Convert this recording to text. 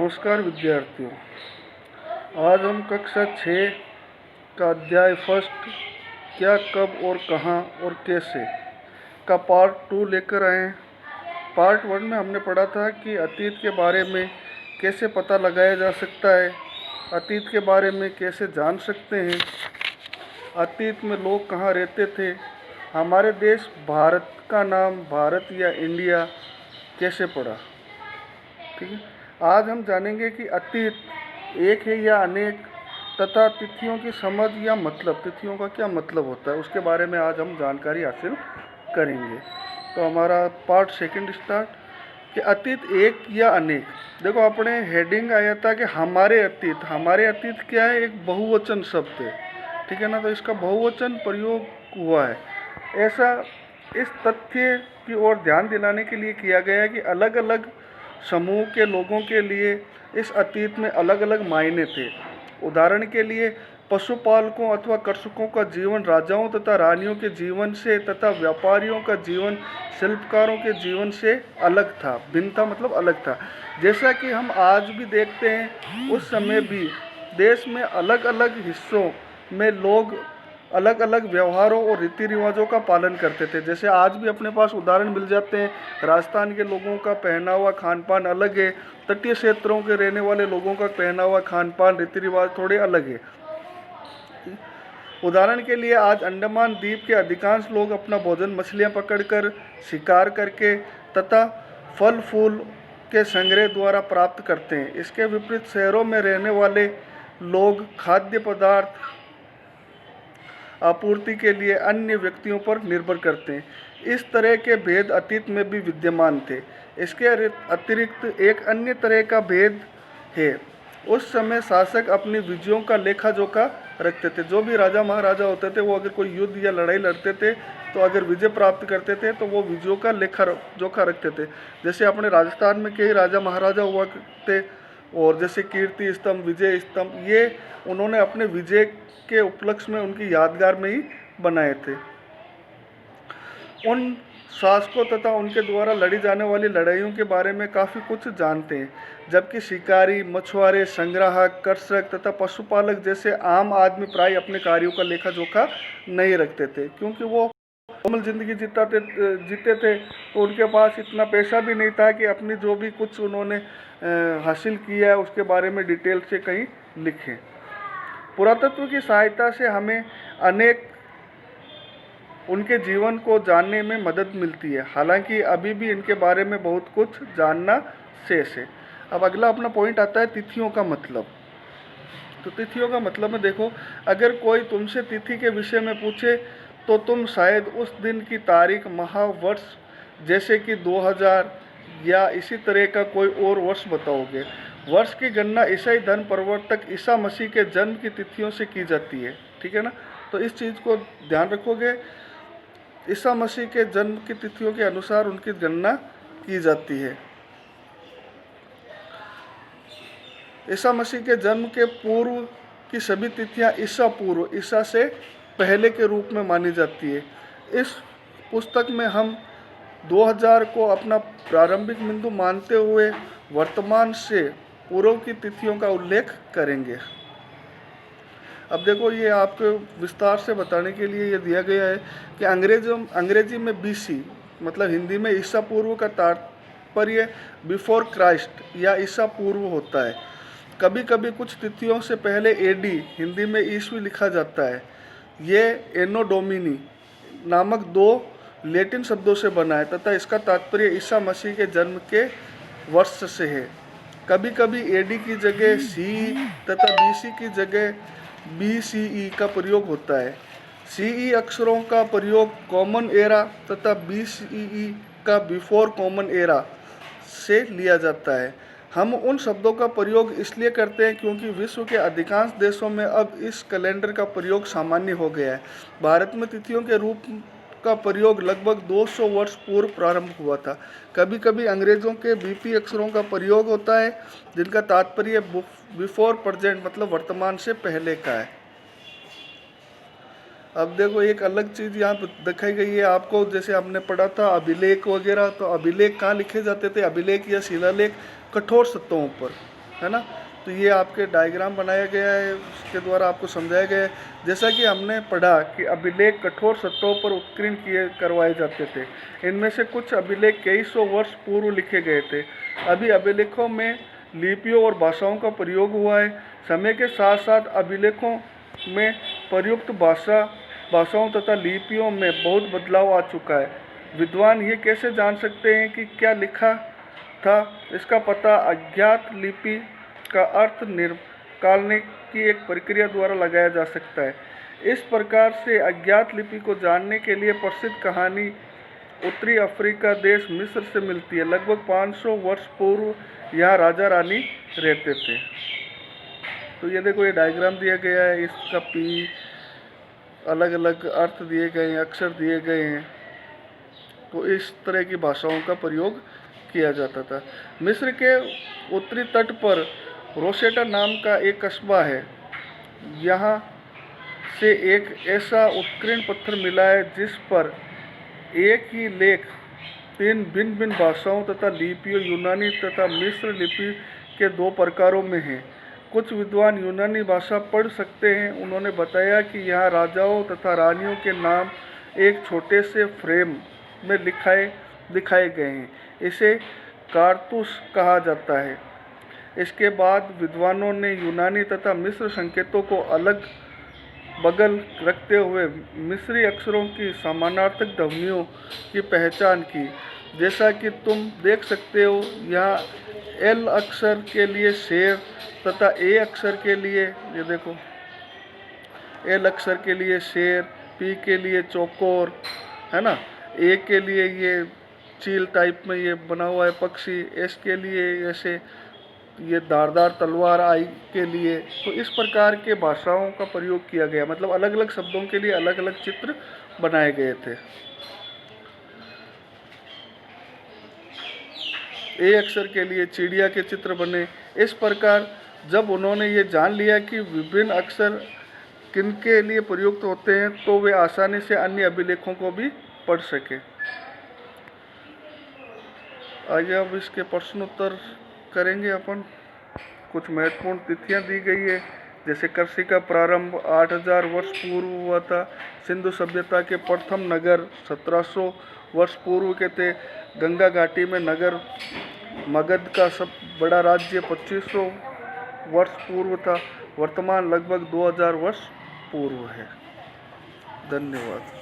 नमस्कार विद्यार्थियों। आज हम कक्षा 6 का अध्याय फर्स्ट क्या, कब और कहाँ और कैसे का पार्ट 2 लेकर आए हैं। पार्ट 1 में हमने पढ़ा था कि अतीत के बारे में कैसे पता लगाया जा सकता है, अतीत के बारे में कैसे जान सकते हैं, अतीत में लोग कहाँ रहते थे, हमारे देश भारत का नाम भारत या इंडिया कैसे पड़ा। ठीक है, आज हम जानेंगे कि अतीत एक है या अनेक, तथा तिथियों की समझ या मतलब, तिथियों का क्या मतलब होता है, उसके बारे में आज हम जानकारी हासिल करेंगे। तो हमारा पार्ट सेकंड स्टार्ट कि अतीत एक या अनेक। देखो, अपने हेडिंग आया था कि हमारे अतीत। हमारे अतीत क्या है? एक बहुवचन शब्द है, ठीक है ना। तो इसका बहुवचन प्रयोग हुआ है। ऐसा इस तथ्य की ओर ध्यान दिलाने के लिए किया गया है कि अलग अलग समूह के लोगों के लिए इस अतीत में अलग अलग मायने थे। उदाहरण के लिए पशुपालकों अथवा कृषकों का जीवन राजाओं तथा रानियों के जीवन से तथा व्यापारियों का जीवन शिल्पकारों के जीवन से अलग था। भिन्न था मतलब अलग था। जैसा कि हम आज भी देखते हैं, उस समय भी देश में अलग अलग हिस्सों में लोग अलग अलग व्यवहारों और रीति रिवाजों का पालन करते थे। जैसे आज भी अपने पास उदाहरण मिल जाते हैं। राजस्थान के लोगों का पहनावा खान पान अलग है, तटीय क्षेत्रों के रहने वाले लोगों का पहनावा खान पान रीति रिवाज थोड़े अलग है। उदाहरण के लिए आज अंडमान द्वीप के अधिकांश लोग अपना भोजन मछलियां पकड़कर, शिकार करके तथा फल फूल के संग्रह द्वारा प्राप्त करते हैं। इसके विपरीत शहरों में रहने वाले लोग खाद्य पदार्थ आपूर्ति के लिए अन्य व्यक्तियों पर निर्भर करते हैं। इस तरह के भेद अतीत में भी विद्यमान थे। इसके अतिरिक्त एक अन्य तरह का भेद है। उस समय शासक अपनी विजयों का लेखा जोखा रखते थे। जो भी राजा महाराजा होते थे, वो अगर कोई युद्ध या लड़ाई लड़ते थे तो अगर विजय प्राप्त करते थे तो वो विजयों का लेखा जोखा रखते थे। जैसे अपने राजस्थान में कई राजा महाराजा हुआ थे, और जैसे कीर्ति स्तंभ, विजय स्तंभ, ये उन्होंने अपने विजय के उपलक्ष्य में उनकी यादगार में ही बनाए थे। उन शासकों तथा उनके द्वारा लड़ी जाने वाली लड़ाइयों के बारे में काफ़ी कुछ जानते हैं, जबकि शिकारी, मछुआरे, संग्राहक, कृषक तथा पशुपालक जैसे आम आदमी प्राय अपने कार्यों का लेखा जोखा नहीं रखते थे, क्योंकि वो नॉर्मल ज़िंदगी जीते थे। तो उनके पास इतना पैसा भी नहीं था कि अपनी जो भी कुछ उन्होंने हासिल किया है उसके बारे में डिटेल से कहीं लिखें। पुरातत्व की सहायता से हमें अनेक उनके जीवन को जानने में मदद मिलती है। हालांकि अभी भी इनके बारे में बहुत कुछ जानना शेष है। अब अगला अपना पॉइंट आता है तिथियों का मतलब। तो तिथियों का मतलब में देखो, अगर कोई तुमसे तिथि के विषय में पूछे तो तुम शायद उस दिन की तारीख, माह, वर्ष, जैसे कि 2000 या इसी तरह का कोई और वर्ष बताओगे। वर्ष की गणना ईसाई धर्म प्रवर्तक ईसा मसीह के जन्म की तिथियों से की जाती है, ठीक है ना। तो इस चीज़ को ध्यान रखोगे, ईसा मसीह के जन्म की तिथियों के अनुसार उनकी गणना की जाती है। ईसा मसीह के जन्म के पूर्व की सभी तिथियां ईसा पूर्व, ईसा से पहले के रूप में मानी जाती है। इस पुस्तक में हम 2000 को अपना प्रारंभिक बिंदु मानते हुए वर्तमान से पूर्व की तिथियों का उल्लेख करेंगे। अब देखो, ये आपको विस्तार से बताने के लिए ये दिया गया है कि अंग्रेजी में BC मतलब हिंदी में ईसा पूर्व का तात्पर्य बिफोर क्राइस्ट या ईसा पूर्व होता है। कभी कभी कुछ तिथियों से पहले AD हिंदी में ईस्वी लिखा जाता है। ये एनो डोमिनी नामक 2 लैटिन शब्दों से बना है तथा इसका तात्पर्य ईसा मसीह के जन्म के वर्ष से है। कभी कभी AD की जगह CE तथा BC की जगह BCE का प्रयोग होता है। CE अक्षरों का प्रयोग कॉमन एरा तथा BCE का बिफोर कॉमन एरा से लिया जाता है। हम उन शब्दों का प्रयोग इसलिए करते हैं क्योंकि विश्व के अधिकांश देशों में अब इस कैलेंडर का प्रयोग सामान्य हो गया है। भारत में तिथियों के रूप का प्रयोग लगभग 200 वर्ष पूर्व प्रारंभ हुआ था। कभी कभी अंग्रेज़ों के BP अक्षरों का प्रयोग होता है, जिनका तात्पर्य बिफोर प्रेजेंट मतलब वर्तमान से पहले का है। अब देखो, एक अलग चीज़ यहाँ पर दिखाई गई है आपको। जैसे हमने पढ़ा था अभिलेख वगैरह, तो अभिलेख कहाँ लिखे जाते थे? अभिलेख या शिलालेख कठोर सतहों पर, है ना। तो ये आपके डायग्राम बनाया गया है, इसके द्वारा आपको समझाया गया है। जैसा कि हमने पढ़ा कि अभिलेख कठोर सतहों पर उत्कीर्ण किए करवाए जाते थे। इनमें से कुछ अभिलेख कई सौ वर्ष पूर्व लिखे गए थे। अभी अभिलेखों में लिपियों और भाषाओं का प्रयोग हुआ है। समय के साथ साथ अभिलेखों में प्रयुक्त भाषाओं तथा लिपियों में बहुत बदलाव आ चुका है। विद्वान ये कैसे जान सकते हैं कि क्या लिखा था? इसका पता अज्ञात लिपि का अर्थ निकालने की एक प्रक्रिया द्वारा लगाया जा सकता है। इस प्रकार से अज्ञात लिपि को जानने के लिए प्रसिद्ध कहानी उत्तरी अफ्रीका देश मिस्र से मिलती है। लगभग 500 वर्ष पूर्व यहाँ राजा रानी रहते थे। तो ये देखो, ये डायग्राम दिया गया है, इसका पी अलग अलग अर्थ दिए गए हैं, अक्षर दिए गए हैं। तो इस तरह की भाषाओं का प्रयोग किया जाता था। मिस्र के उत्तरी तट पर रोसेटा नाम का एक कस्बा है। यहाँ से एक ऐसा उत्कीर्ण पत्थर मिला है जिस पर एक ही लेख 3 भिन्न भिन्न भाषाओं तथा लिपियों, यूनानी तथा मिस्र लिपि के 2 प्रकारों में है। कुछ विद्वान यूनानी भाषा पढ़ सकते हैं। उन्होंने बताया कि यहाँ राजाओं तथा रानियों के नाम एक छोटे से फ्रेम में दिखाए गए हैं। इसे कारतूस कहा जाता है। इसके बाद विद्वानों ने यूनानी तथा मिस्र संकेतों को अलग बगल रखते हुए मिस्री अक्षरों की समानार्थक ध्वनियों की पहचान की। जैसा कि तुम देख सकते हो, यहाँ एल अक्षर के लिए शेर तथा ए अक्षर के लिए, ये देखो, एल अक्षर के लिए शेर, पी के लिए चौकोर, है ना, ए के लिए ये चील टाइप में ये बना हुआ है पक्षी, एस के लिए ऐसे ये धारदार तलवार, आई के लिए। तो इस प्रकार के भाषाओं का प्रयोग किया गया, मतलब अलग अलग शब्दों के लिए अलग अलग चित्र बनाए गए थे। ए अक्षर के लिए चिड़िया के चित्र बने। इस प्रकार जब उन्होंने ये जान लिया कि विभिन्न अक्षर किनके लिए प्रयुक्त होते हैं, तो वे आसानी से अन्य अभिलेखों को भी पढ़ सके। आइए अब इसके प्रश्न उत्तर करेंगे अपन। कुछ महत्वपूर्ण तिथियां दी गई है, जैसे कृषि का प्रारंभ 8000 वर्ष पूर्व हुआ था। सिंधु सभ्यता के प्रथम नगर 1700 वर्ष पूर्व के थे। गंगा घाटी में नगर मगध का सब बड़ा राज्य 2500 वर्ष पूर्व था। वर्तमान लगभग 2000 वर्ष पूर्व है। धन्यवाद।